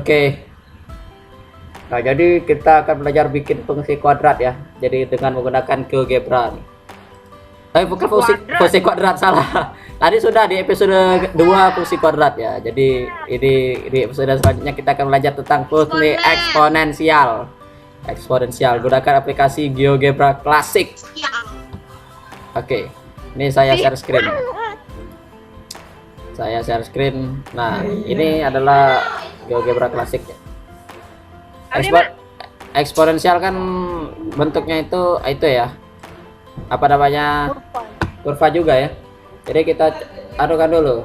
Oke. Nah, jadi kita akan belajar bikin fungsi kuadrat ya. Jadi dengan menggunakan GeoGebra nih. Bukan fungsi kuadrat, salah. Tadi sudah di episode 2 fungsi kuadrat ya. Jadi ini di episode selanjutnya kita akan belajar tentang fungsi eksponensial. Eksponensial gunakan aplikasi GeoGebra Classic. Oke. Ini saya share screen. Nah, ini adalah GeoGebra Classic ya. Eksponensial kan bentuknya itu ya. Apa namanya? Kurva juga ya. Jadi kita adukan dulu.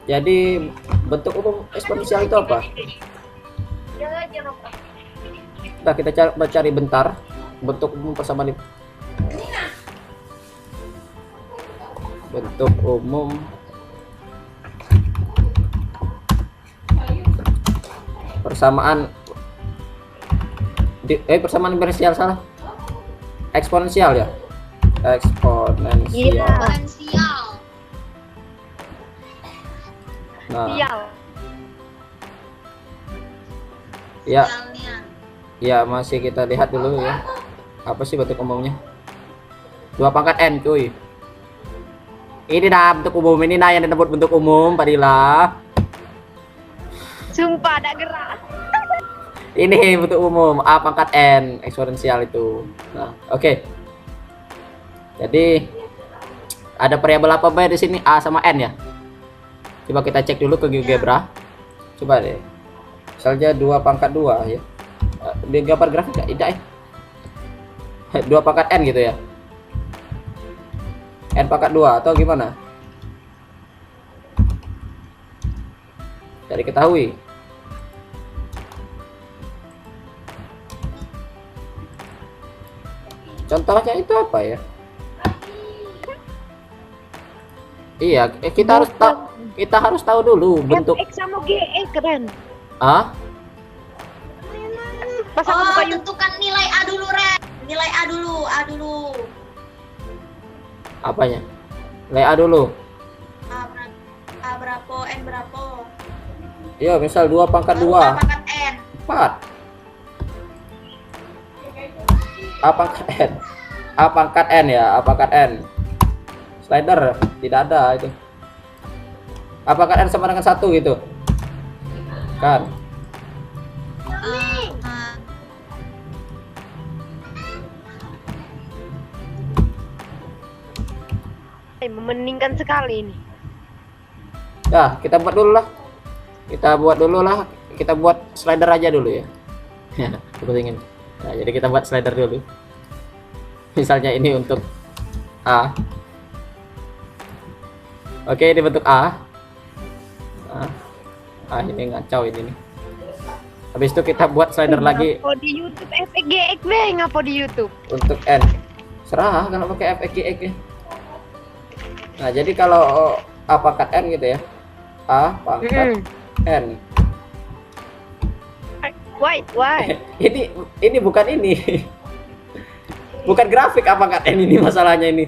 Jadi bentuk umum eksponensial itu apa? Nah, kita cari bentar bentuk umum persamaan bentuk umum persamaan persamaan diferensial, salah, eksponensial ya, eksponensial. Nah, ya masih kita lihat dulu ya, apa sih bentuk umumnya? 2 pangkat n, cuy. Ini dah bentuk umum, ini nah yang disebut bentuk umum, Padilla. Sumpah ada gerak. Ini bentuk umum A pangkat N, eksponensial itu. Nah, oke. Jadi ada variabel apa di sini, A sama N ya? Coba kita cek dulu ke GeoGebra. Coba deh. Misalnya 2 pangkat 2 ya. Di gambar grafik tidak ya? 2 pangkat N gitu ya. N pangkat 2 atau gimana? Jadi ketahui. Contohnya itu apa ya? Iya, kita harus tahu dulu bentuk X sama GE keren. Ah? Pas aku buka tentukan nilai A dulu, Ren. Nilai A dulu. Apanya? Nilai A dulu. A berapa, N berapa? Iya, misal 2 pangkat 2. Pangkat N. 4. A pangkat N. A pangkat N ya, A pangkat N. Slider tidak ada itu. A pangkat N sama dengan 1 gitu. Kan? Memeningkan sekali ini. Ya, kita buat dulu lah. Kita buat slider aja dulu ya. Aku ingin. Nah, jadi kita buat slider dulu. Misalnya ini untuk A. Oke, ini bentuk A. Ini ngacau ini nih. Habis itu kita buat slider lagi. Ngapa di YouTube FXGX be? Ngapa di YouTube? Untuk N. Serah kalau pakai FXGX ya. Nah, jadi kalau A pangkat N gitu ya. A pangkat N. Why? Ini bukan ini. Bukan grafik A pangkat N ini masalahnya ini.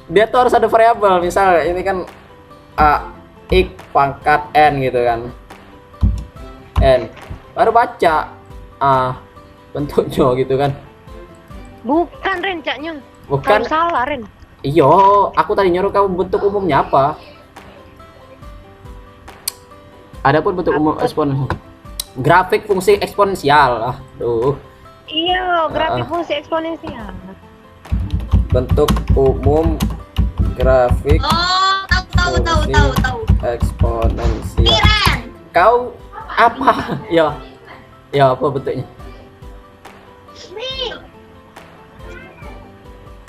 Dia tuh harus ada variabel. Misal ini kan A X pangkat N gitu kan. N. Baru baca bentuknya gitu kan. Bukan Ren, caknya. Bukan. Kamu salah Ren. Iyo, aku tadi nyuruh kamu bentuk umumnya apa? Adapun bentuk umum eksponensial. Grafik fungsi eksponensial. Iya, grafik fungsi eksponensial. Bentuk umum grafik. Oh, tahu. Eksponensial. Ren. Kau apa? Ya apa bentuknya?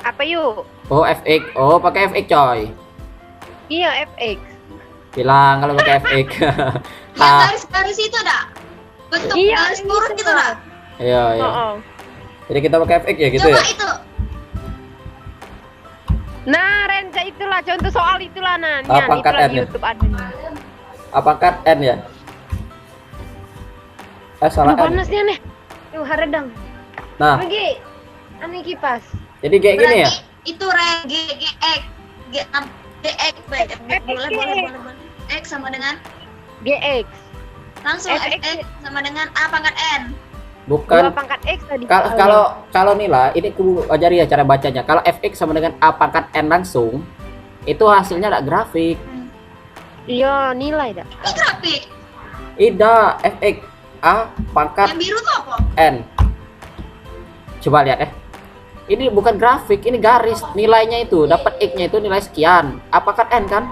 Apa yuk? Oh, FX. Oh, pakai FX coy. Iya, FX. Bilang kalau pakai FX. Yang garis-garis itu dah. Bentuk garis lurus gitu dah. Iya. Jadi kita pakai FX ya gitu. Coba ya. itu. Nah, Renca itulah contoh soal itulah nah. Pangkat Itulah N di ya? YouTube adanya. Pangkat N ya? Salah N. Panasnya nih. Tuh haredang. Nah, Pergi. Aneh kipas. jadi kayak gini ya? Itu Ren, GX. Boleh. X sama dengan GX. Langsung FX. fx sama dengan a pangkat n. 2 Bukan. pangkat X tadi. Kalau nilai ini ku ajari ya cara bacanya. Kalau fx sama dengan a pangkat n langsung, itu hasilnya ada grafik. Iya, nilai dah. Ini grafik. Ida fx a pangkat Yang biru tuh apa? n. Coba lihat ya. Ini bukan grafik, ini garis. Nilainya itu dapat x-nya itu nilai sekian. A pangkat n kan?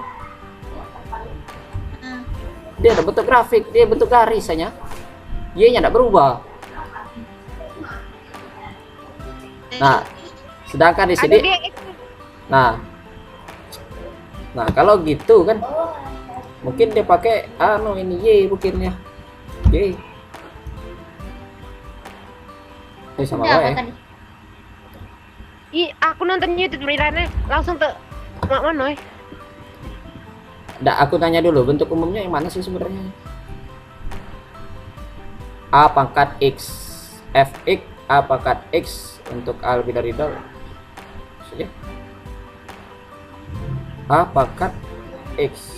Hmm. Dia ada bentuk grafik, dia bentuk garis hanya. Y-nya tidak berubah. Nah, sedangkan di Ada sini, dia X. nah kalau gitu kan, mungkin dia pakai ini Y mungkin ya, Y. Ini sama Udah, apa apa ya? tadi? Aku nonton YouTube beritanya langsung ke mana? Nggak, aku tanya dulu bentuk umumnya yang mana sih sebenarnya? A pangkat X, fx A pangkat X untuk A lebih dari dal. Maksudnya A pangkat X.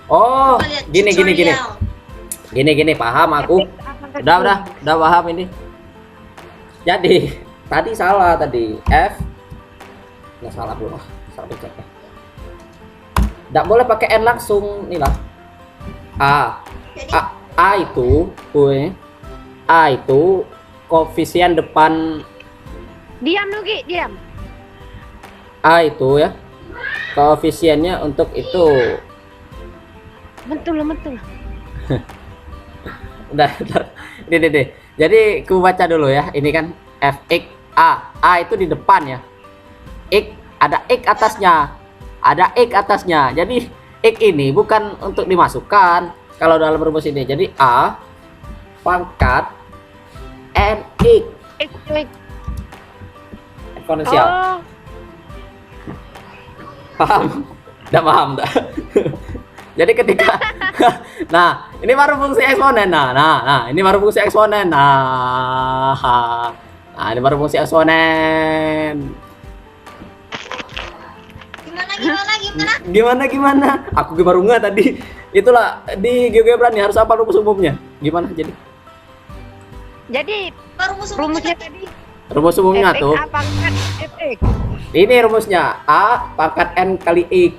Oh, Coba lihat gini, tutorial. paham aku. Udah paham ini. Jadi tadi salah tadi F. Nggak salah belum, salah dicek ya. Nggak boleh pakai N langsung nih lah. Jadi A itu koefisien depan Diam Nugi, diam. A itu ya. Koefisiennya untuk itu. Betul. Udah. Ini. Jadi ku baca dulu ya. Ini kan fx A. A itu di depan ya. X ada X atasnya. Ada X atasnya. Jadi X ini bukan untuk dimasukkan kalau dalam rumus ini. Jadi A pangkat NX X. eksponensial. Oh, Paham? Udah paham dah. Jadi ketika nah, ini baru fungsi eksponen. Nah, ini baru fungsi eksponen. Nah, ini baru fungsi eksponen. Gimana? Aku baru nggak tadi. Itulah di GeoGebra nih harus apa rumus umumnya? Gimana jadi? jadi rumusnya tadi Rumus umumnya fx tuh. A pangkat fx. Ini rumusnya A pangkat N kali X.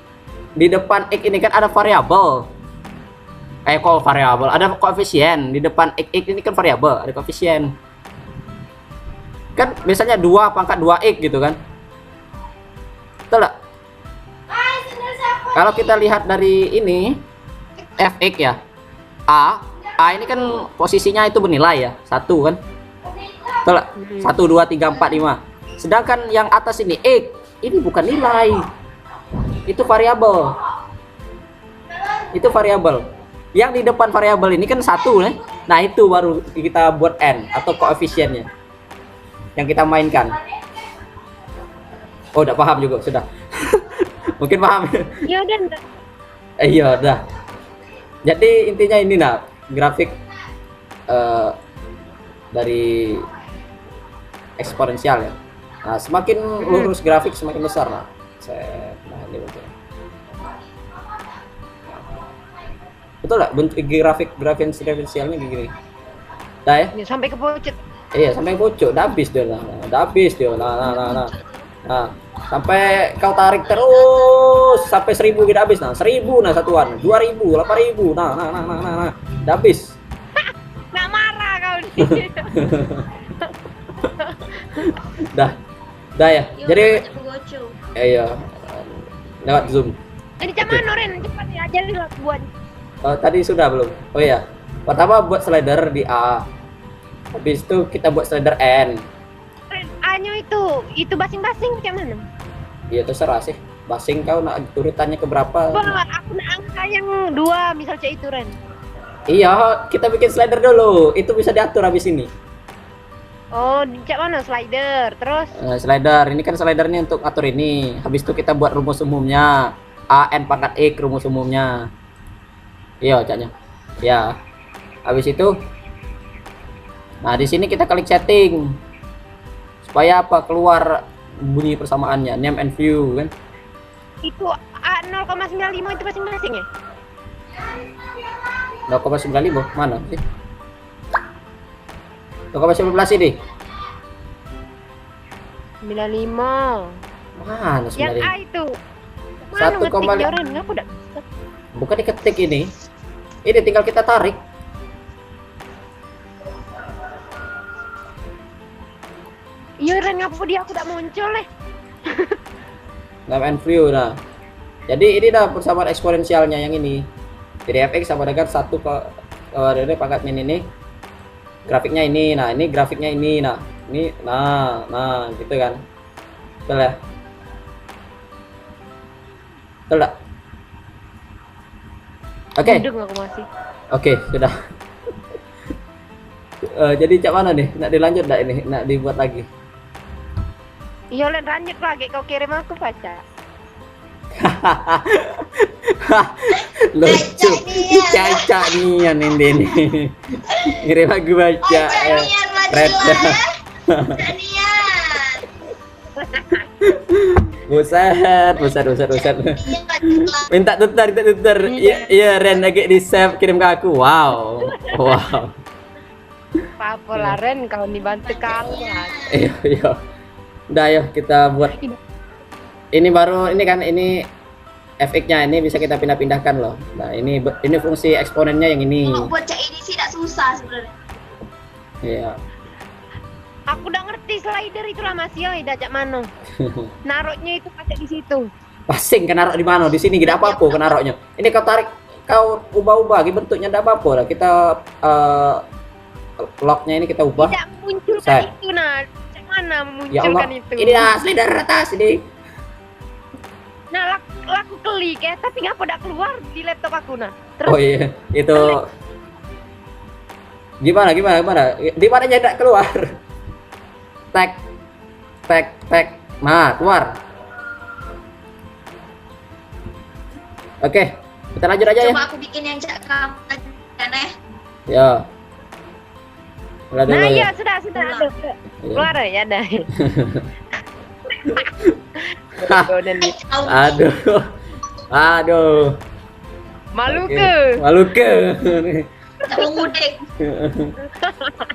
Di depan X ini kan ada variabel. Kok variabel? Ada koefisien. Di depan X ini kan variabel, ada koefisien. Kan biasanya 2 pangkat 2X gitu kan. Betul nggak? Kalau kita lihat dari ini fx ya. A ini kan posisinya itu bernilai ya. 1 kan. Betul nggak? 1 2 3 4 5. Sedangkan yang atas ini X, ini bukan nilai. Itu variabel. Yang di depan variabel ini kan 1 ya. Nah, itu baru kita buat N atau koefisiennya yang kita mainkan. Oh, udah paham juga sudah. Mungkin paham. Ya udah. Iya, udah. Jadi intinya ini nah, grafik dari eksponensial ya. Nah, semakin lurus grafik semakin besar lah. Ini betul nggak bentuk grafik eksponensialnya gini? Nah ya? Ya, sampai ke pucuk. Iya, sampai pucuk, udah habis dia lah. Nah, sampai kau tarik terus sampai 1000 kita habis. Nah, 1000 nah satuan, 2000, 8000. Nah, udah habis. Nggak marah kau nih. Dah ya. Jadi iya, lewat Zoom. Jadi cuman Ren cepat ya ajarin lah buat. Tadi sudah belum? Oh iya. Pertama buat slider di A. Habis itu kita buat slider N. Ren A-nya itu basing-basing macam mana? Iya terserah sih. Basing kau nak urutannya ke berapa? Buat aku nak angka yang 2 misalnya itu Ren. Iya, kita bikin slider dulu. Itu bisa diatur habis ini. Oh, cak mana slider? Terus Slider, ini kan slidernya untuk atur ini. Habis itu kita buat rumus umumnya. A N pangkat X rumus umumnya. Iya, caknya. Ya. Habis itu nah, di sini kita klik setting. Supaya apa? Keluar bunyi persamaannya, name and view kan. itu A 0,95 itu masing-masing ya? 0,95 mana sih? 0,19 ini. 95. Mana Yang A 95? itu. 1,5. Joren, ngapa dak? Bukan diketik ini. Ini tinggal kita tarik. Iya Ren, ngapa dia aku tak muncul Nggak main view. Nah, jadi ini dah persamaan eksponensialnya yang ini. Jadi fx sama dengan 1 dari pangkat min ini. Grafiknya ini. Nah, ini grafiknya ini. Nah, ini nah gitu kan. Betul ya? Betul tak? Oke. Mudeng aku masih. Oke, sudah. Jadi cak mana nih? Nak dilanjut enggak ini? Nak dibuat lagi? Iya Len, lanjut lagi kau kirim aku baca. Lucu. Caca nih yang ini. Kirim lagu baca. Red. Buset. Minta tutor. Iya, Ren lagi di save kirim ke aku. Wow. Apa lah Ren, kau dibantu kawan. Iya. Udah ayo kita buat. Ini baru ini kan ini fx-nya ini bisa kita pindah-pindahkan loh. Nah, ini fungsi eksponennya yang ini. Kalau buat cak ini sih tidak susah sebenarnya. Iya. Aku udah ngerti slider itulah Mas Yo, cak mano. Naruhnya itu pakai di situ. Pasing kan naruh di mana? Di sini tidak apa-apa kan naruhnya. Ini kau tarik, kau ubah-ubah bentuknya tidak apa-apa lah. Kita locknya ini kita ubah. Tidak munculkan itu nah. Cak mana Ya Allah. memunculkan itu? Ini dah slider atas ini. Nah, laku klik ya, tapi ngapa udah keluar di laptop aku nah. Terus Oh iya, itu gimana? Di mananya tidak keluar? Tag. Nah, keluar. Oke, kita lanjut aja ya. Coba aku bikin yang cak kamu aneh. Ya. Mulai dulu nah ya. iya sudah ada. Keluar ya dah. Aduh. Malu ke. Tak mau ngudek.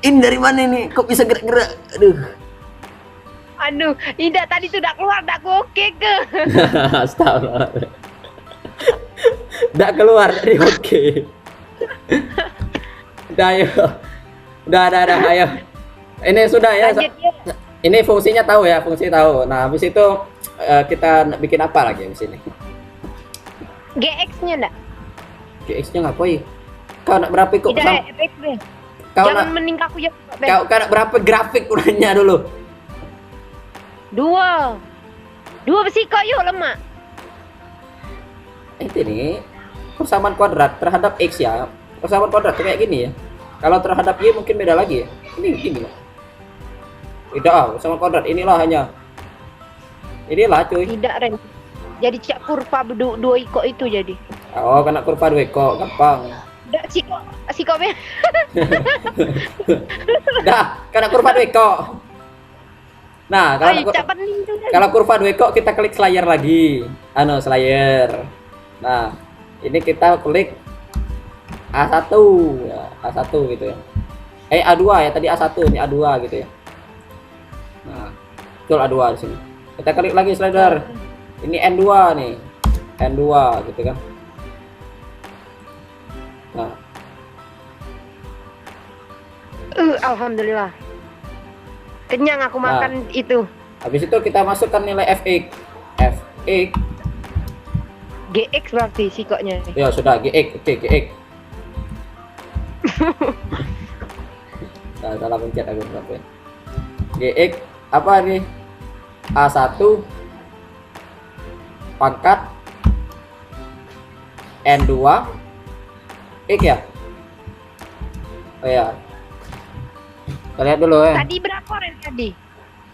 Ini dari mana nih? Kok bisa gerak-gerak? Aduh, tidak tadi tuh udah keluar, udah oke ke. Astagfirullah. Udah keluar dari oke. Udah ayo. Udah ayo. Ini sudah ya. Lanjut ya. Ini fungsinya tahu ya, fungsi tahu. Nah, habis itu kita bikin apa lagi di sini? GX-nya enggak? GX-nya ngapain? Kau nak berapa kok? Tidak, efek deh. Kau Jangan nak mending aku ya. kau nak berapa grafik uranya dulu? 2 besi kok yuk lemak. Itu nih persamaan kuadrat terhadap x ya. Persamaan kuadrat kayak gini ya. Kalau terhadap y mungkin beda lagi ya. Ini gini lah. Tidak, persamaan kuadrat inilah hanya. Inilah cuy. Tidak Ren. Jadi cak kurva 2 ikut itu jadi. Oh, kena kurva 2 kok, gampang. Udah siko be. Dah, kena kurva 2 kok. Nah, kalau kurva 2 kok kita klik slayer lagi. Slayer. Nah, ini kita klik A1 ya, A1 gitu ya. A2 ya, tadi A1 ini A2 gitu ya. Nah, betul A2 di sini. Kita klik lagi slider. Ini N2 nih. N2 gitu kan. Nah, alhamdulillah. Kenyang aku makan itu. Habis itu kita masukkan nilai fx. GX berarti sikoknya. Ya sudah GX. Oke, GX. Nah, salah pencet aku berapa. GX apa nih? A1 pangkat N2 X ya? Oh ya. Kita lihat dulu ya. Tadi berapa Ren tadi?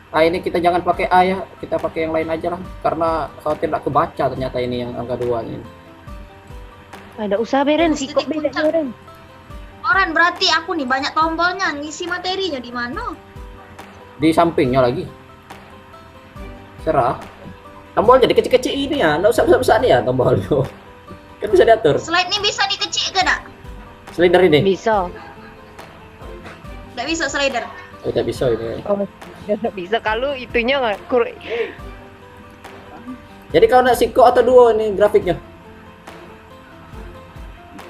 Ini kita jangan pakai A ya, kita pakai yang lain aja lah, karena khawatir tidak kebaca ternyata ini yang angka 2 ini. Ada usaha beren sikok beda Ren. Orang berarti aku nih banyak tombolnya, ngisi materinya di mana? Di sampingnya lagi. Serah. Tombolnya kecil-kecil ini ya, nggak usah besar-besar ya tombol. Kan bisa diatur. Slide ini bisa dikecil ke dak? Slider ini. Bisa. Nggak bisa slider. Oh, tidak bisa ini. Oh, nggak bisa kalau itunya nggak Jadi kau nak siko atau duo ini grafiknya?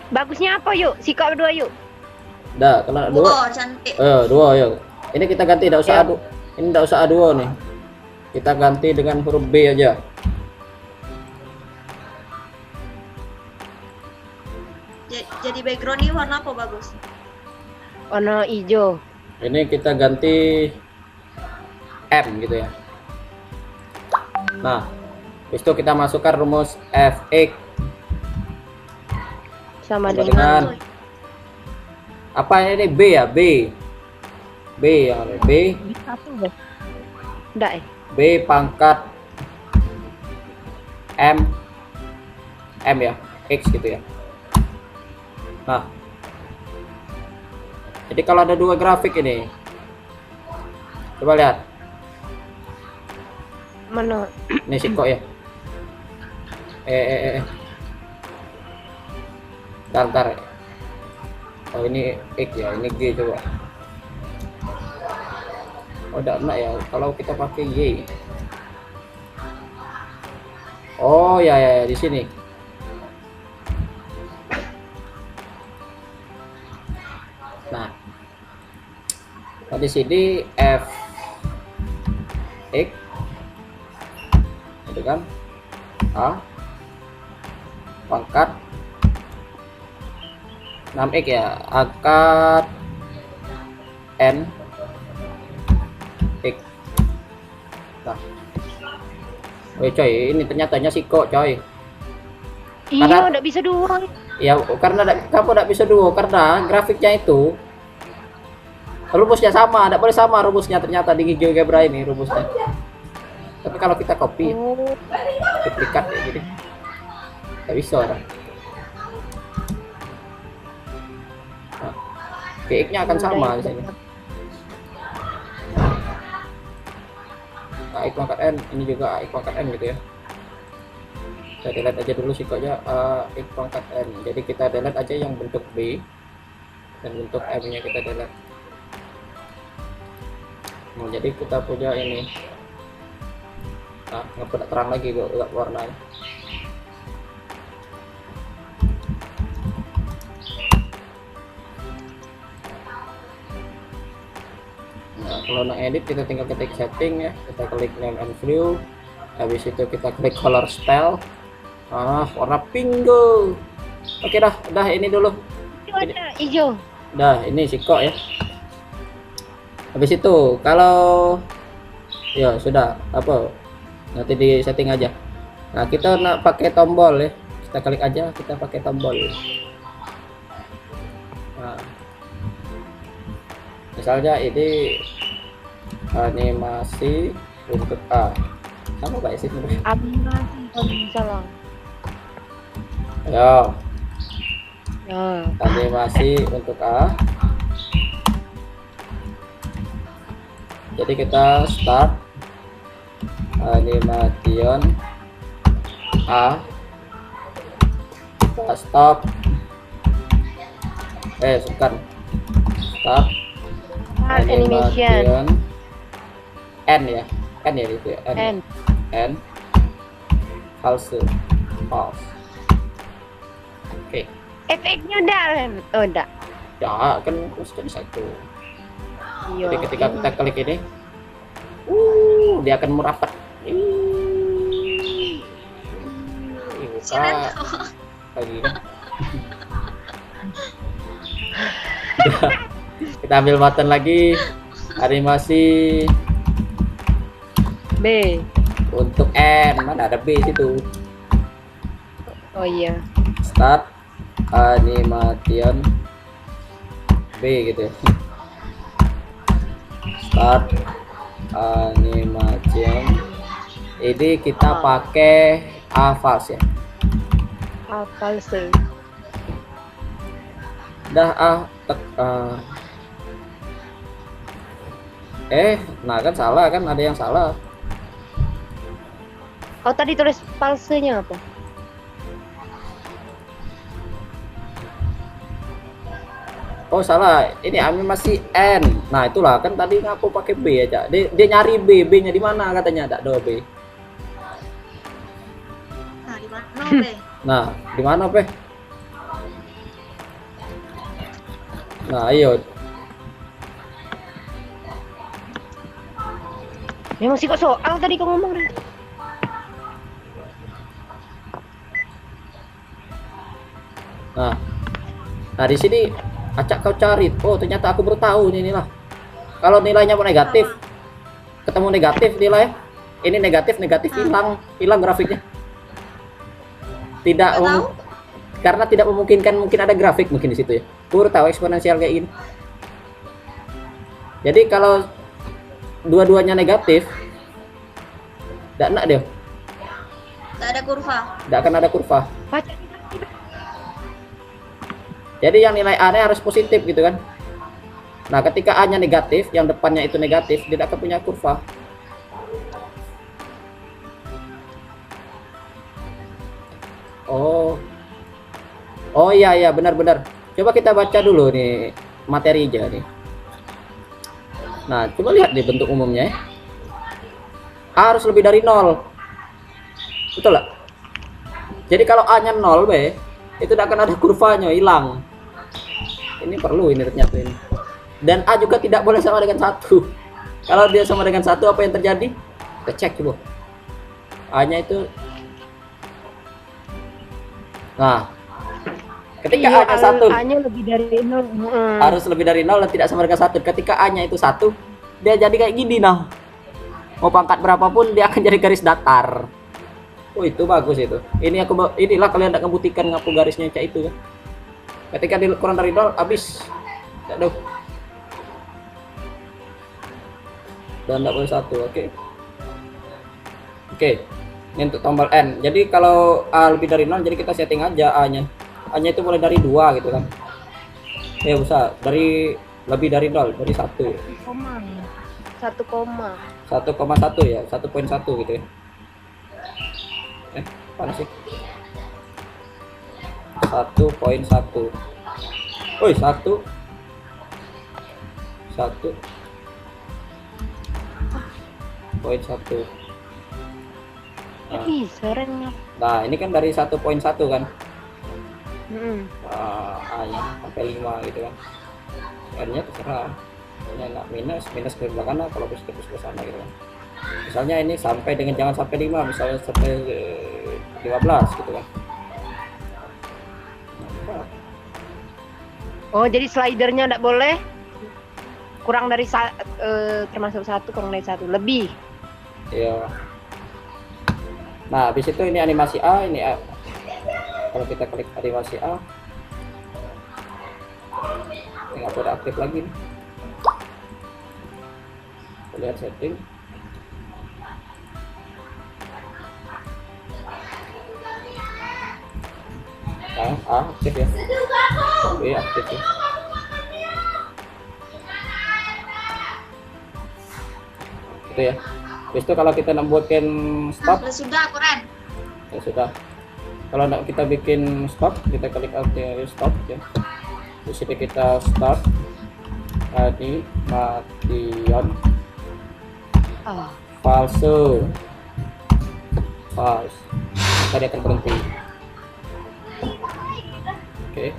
bagusnya apa yuk? Sikap berdua yuk. Dah, kalau nak duo. Oh, cantik. Duo ya. Ini kita ganti, tidak usah Ya. adu. Ini tidak usah duo nih. Kita ganti dengan huruf B aja. Jadi background ini warna apa bagus? Warna hijau. Ini kita ganti M gitu ya. Nah, habis itu kita masukkan rumus fx Sama sama dengan dengan apa ini B ya, B yang ada, B satu deh. Enggak B pangkat M ya, X gitu ya. Nah, jadi kalau ada dua grafik ini, coba lihat. Mana? Ini siko ya. Ntar. Oh, ini X ya, ini G coba. Oh, enggak enak ya kalau kita pakai Y. Oh ya, di sini. Nah, di sini F X, itu kan A pangkat 6x ya, akad N X. Nah, woi coy, ini ternyatanya siko coy. Iya, Karena- enggak bisa dua. Ya karena kamu tidak bisa duo karena grafiknya itu rumusnya sama, tidak boleh sama rumusnya ternyata di GeoGebra ini rumusnya. Tapi kalau kita copy, Oh, duplikat kayak gini, nggak bisa orang. Nah, PX-nya akan sama di sini. X pangkat N, ini juga X pangkat N gitu ya. Kita delete aja dulu sikoknya X pangkat N. Jadi kita delete aja yang bentuk B dan bentuk M nya kita delete. Nah, jadi kita punya ini. Nah, nggak terang lagi gak warnanya. Nah, kalau nak edit kita tinggal ketik setting ya, kita klik name and view, habis itu kita klik color style, warna pink go. Oke dah ini dulu, itu ada hijau. dah ini siko ya. Habis itu kalau ya sudah apa nanti di setting aja. Nah, kita nak pakai tombol ya, kita klik aja, kita pakai tombol. Nah, misalnya ini animasi untuk A, sama gak sih sebenarnya? Animasi kalau salah. Ya, Ya. animasi untuk A. Jadi kita start animation A, kita stop, bukan start Start animation. N ya, N ya itu ya, And N pause. Oke. efeknya udah. Oh, udah. Ya kan sudah satu. Iya. Jadi ketika kita klik ini, dia akan merapat. Buka lagi. Kita ambil button lagi, animasi B. untuk N, mana ada B situ. Oh iya. Start animation B gitu ya. Start animation. Ini kita pakai Avast ya. False. Dah nah kan salah kan, ada yang salah. Oh, tadi tulis palsunya apa? Oh salah, ini animasi N. Nah itulah kan tadi aku pakai B aja. Dia nyari B, B-nya di mana katanya ada do B. Nah, di mana, Be? Nah di mana Pe? Nah ayo. Memang sih kok soal tadi kau ngomong deh. Nah di sini acak kau cari. Oh ternyata aku baru tahu ini lah. Kalau nilainya negatif, ketemu negatif nilai. Ini negatif hilang grafiknya. Tidak Nggak tahu. karena tidak memungkinkan, mungkin ada grafik mungkin di situ ya. Baru tahu eksponensial kayak ini. Jadi kalau dua-duanya negatif, tidak enak dia. Nggak ada kurva. Tidak akan ada kurva. Baca. Jadi yang nilai A-nya harus positif gitu kan. Nah, ketika A-nya negatif, yang depannya itu negatif, tidak akan punya kurva. Oh iya benar-benar. Coba kita baca dulu nih materi aja nih. Nah, coba lihat nih bentuk umumnya ya. A harus lebih dari 0. Betul lah. Jadi kalau A-nya 0, B, itu tidak akan ada kurvanya, hilang. Ini perlu ini ternyata ini. Dan A juga tidak boleh sama dengan 1. Kalau dia sama dengan 1, apa yang terjadi? Kita cek coba. A-nya itu. Nah, ketika A-nya 1 A-nya lebih dari 0. harus lebih dari 0 dan tidak sama dengan 1. Ketika A-nya itu 1, dia jadi kayak gini nah. Mau pangkat berapapun dia akan jadi garis datar. Oh itu bagus itu. Inilah kalian tidak membuktikan ngapu garisnya kayak itu kan. Ketika dia kurang dari 0 habis. Aduh. Dan tidak boleh 1, oke. Oke. Ini untuk tombol N. Jadi kalau A lebih dari 0, jadi kita setting aja A-nya. A-nya itu mulai dari 2 gitu kan. Ya bisa dari lebih dari 0, dari 1. 1 koma. 1,1 ya, 1,1 gitu ya. Mana sih? 1,1. Woi, 1. Poin 1. Serangnya. Nah, ini kan dari 1,1 kan. A-nya sampai 5 gitu kan. N-nya terserah. Ini enak minus ke belakang, kalau plus ke sana gitu kan. Misalnya ini sampai dengan jangan sampai 5, misalnya sampai 15 gitu kan. Oh, jadi slidernya enggak boleh kurang dari termasuk 1, kurang dari 1 lebih. Iya. Nah, habis itu ini animasi A, ini A. Kalau kita klik animasi A, ini nggak boleh aktif lagi nih. Lihat setting. Nah, A aktif ya. B aktif ya. Itu ya. Habis itu kalau kita membuatkan stop, Sudah, keren. ya sudah. Kalau kita bikin stop, kita klik alt stop ya. Di sini kita start animation false. Tadi akan berhenti. Oke.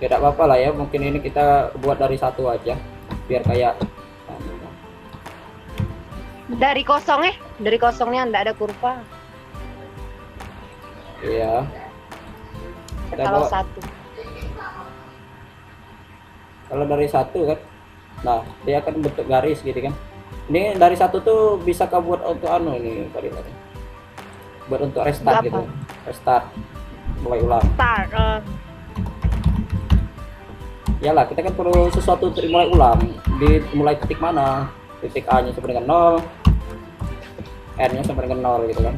Tidak apa-apa lah ya, mungkin ini kita buat dari 1 aja biar kayak Dari kosongnya enggak ada kurva. iya. Kalau 1. Kalau dari 1 kan, nah dia akan bentuk garis gitu kan. Ini dari 1 tuh bisa kau buat untuk ini tadi buat untuk restart Berapa? gitu, restart mulai ulang. Start. Yalah, kita kan perlu sesuatu untuk dimulai ulang. Dimulai titik mana? Titik A nya sama dengan 0, N nya sama dengan 0 gitu kan.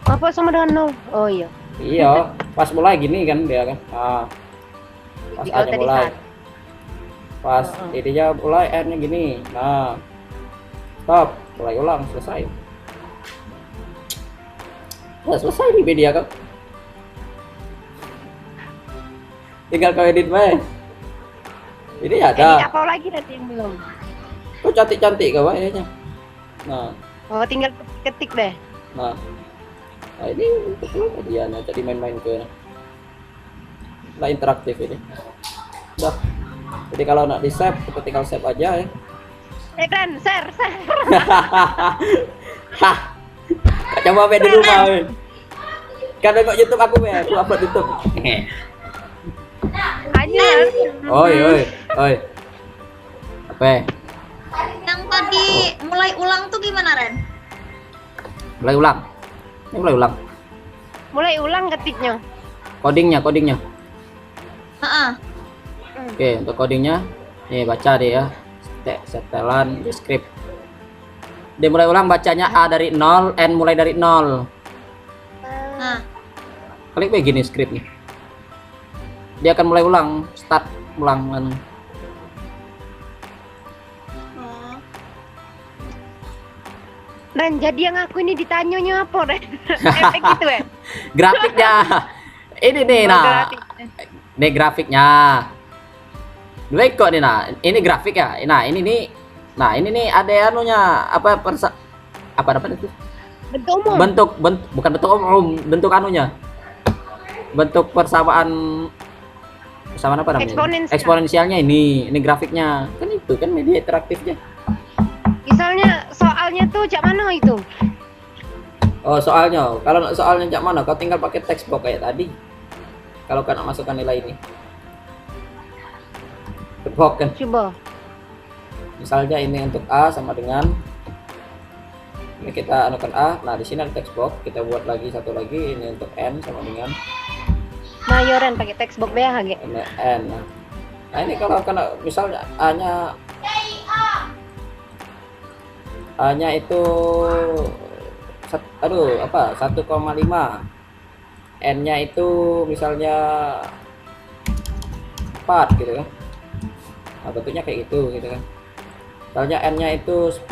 Apa sama dengan 0? Oh iya. Iya, pas mulai gini kan dia kan. Nah, pas A nya mulai, pas ininya mulai, N nya gini. Nah, stop, mulai ulang, selesai. Nah, selesai nih media kan. Tinggal kau edit bae. Ini Edit ada. apa lagi nanti yang belum? Kok cantik-cantik kau ininya. Nah, Oh, tinggal ketik deh. nah. Nah, ini untuk medianya jadi main-main ke. Nah, interaktif ini. Udah. Jadi kalau nak di save, kita tinggal save aja ya. Ren, share. Hah. Coba be di rumah be. Kan tengok YouTube aku be, aku upload YouTube. Hanya. Oi. Apa? Yang tadi mulai ulang tuh gimana, Ren? Mulai ulang. Ini mulai ulang. Mulai ulang ketiknya. Codingnya. Heeh. Oke, untuk codingnya, nih baca deh ya. Setelan di script. Dia mulai ulang bacanya A dari 0, N mulai dari 0. Nah, Klik begini scriptnya. Dia akan mulai ulang, start ulang kan. oh. Ren, jadi yang aku ini ditanyanya apa, Ren? Efek gitu ya? Grafiknya. Ini nih nah. Grafiknya. Ini grafiknya. Dua ikut nih nah. Ini grafik ya. Nah, ini nih. Nah, ini nih ada anunya apa itu? Bentuk umum. Bukan bentuk umum, bentuk anunya. Bentuk persamaan apa namanya? Eksponensialnya ini grafiknya. Kan itu kan media interaktifnya. Misalnya soalnya tuh cak mana itu? Oh, soalnya. Kalau soalnya cak mana? Kau tinggal pakai text box kayak tadi. Kalau kau nak masukkan nilai ini. Box kan. Coba. Misalnya ini untuk A sama dengan ini kita anukan A. Nah, di sini ada text box. Kita buat lagi satu lagi ini untuk N sama dengan Mayoran pakai text box BH gitu. N. Nah, ini kalau kena misalnya A-nya itu 1,5. N-nya itu misalnya 4 gitu kan. Nah, bentuknya kayak gitu kan. Misalnya N-nya itu 4,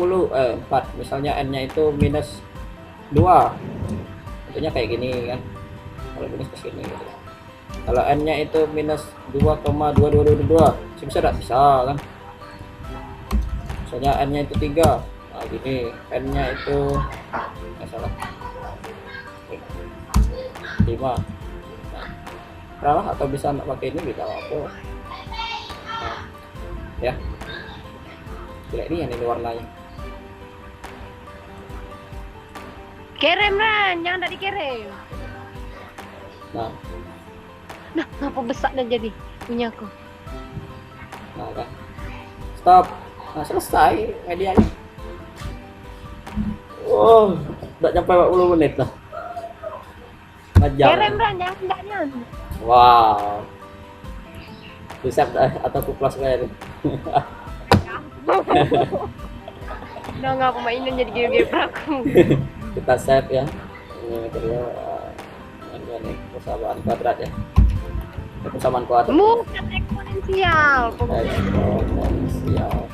misalnya N-nya itu minus 2. Bentuknya kayak gini kan. Kalau minus ke sini gitu. Kalau N-nya itu minus 2,2222, bisa enggak? Bisa kan. Misalnya N-nya itu 3. Nah, gini, N-nya itu salah. 5. Nah, atau bisa nak pakai ini bisa apa. Nah, ya. Gila ini yang ini warnanya. Kirim Ren, jangan tak dikirim. Nah, Ngapa besar dah jadi punya aku? nah kan. Stop. Nah, selesai medianya. Oh, udah sampai 40 menit lah. Kirim Ren, jangan. Wow. Bisa atau aku plus kayak ini. Udah nggak pemainan jadi game-game aku. Kita save ya. Ini kedua ini persamaan kuadrat ya. Persamaan kuadrat. Bukan eksponensial. Eksponensial.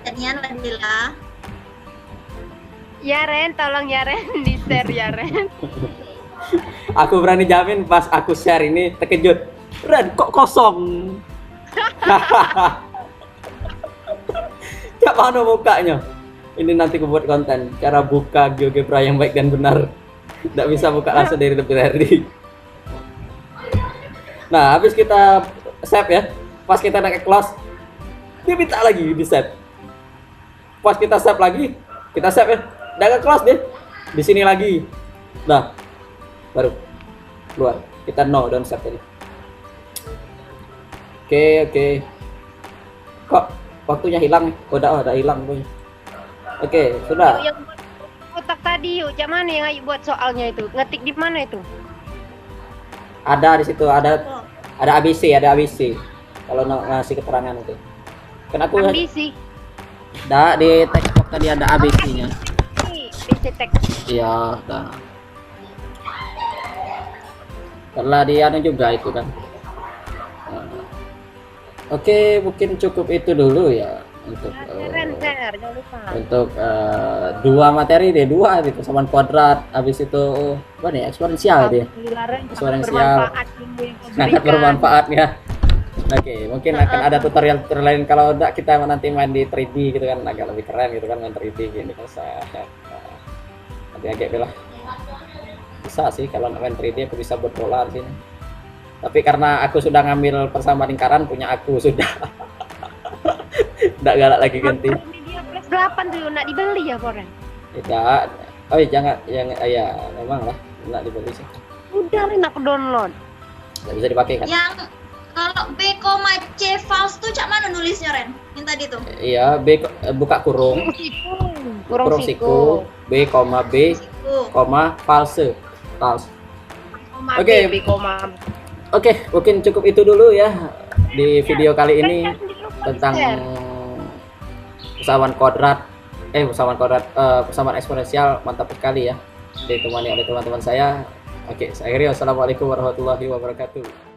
Jadinya Nadila. Ya Ren, tolong ya Ren, di share ya Ren. Aku berani jamin pas aku share ini terkejut. Ren kok kosong? Gak mana mukanya. Ini nanti aku buat konten cara buka GeoGebra yang baik dan benar. Tidak bisa buka langsung dari tadi. Nah, habis kita save ya. Pas kita naik ke kelas, dia minta lagi di save. Pas kita save lagi, kita save ya. Udah ke kelas deh. Di sini lagi. Nah, baru keluar. Kita no don't save tadi. Oke. Kok waktunya hilang? Udah hilang punya. Oke, sudah. Yang buat kotak tadi yuk, cak mana yang ayo buat soalnya itu? Ngetik di mana itu? Ada di situ, ada ABC. Kalau ngasih keterangan itu. Kenapa Ambisi. di textbook tadi ada ABC-nya. Basic text. Iya, nah. Karena dia juga itu kan. Nah. Oke, mungkin cukup itu dulu ya. untuk Keren, Fer, jangan lupa. untuk dua materi deh, dua di persamaan kuadrat, habis itu apa nih, eksponensial deh. Eksponensial. Sangat bermanfaat ya. Oke, mungkin akan ada tutorial lain kalau enggak kita nanti main di 3D gitu kan, agak lebih keren gitu kan main 3D gini kan saya. Nanti agak belah. Bisa sih kalau main 3D aku bisa buat bola di sini. Tapi karena aku sudah ngambil persamaan lingkaran punya aku sudah. Enggak galak lagi ganti. Dia plus 8 tuh nak dibeli ya, Koren. Tidak. Oh jangan yang ya memang lah enggak dibeli sih. Udah nih aku download. Enggak bisa dipakai kan? Yang kalau B, C false tuh cak mana nulisnya Ren? Yang tadi tuh. Iya, buka kurung. Kurung siku. B, B, Siku. false. Oke. Oke, mungkin cukup itu dulu ya di video kali ini tentang persamaan kuadrat, persamaan eksponensial. Mantap sekali ya, ditemani oleh teman-teman saya. Oke, saya akhiri. Wassalamualaikum warahmatullahi wabarakatuh.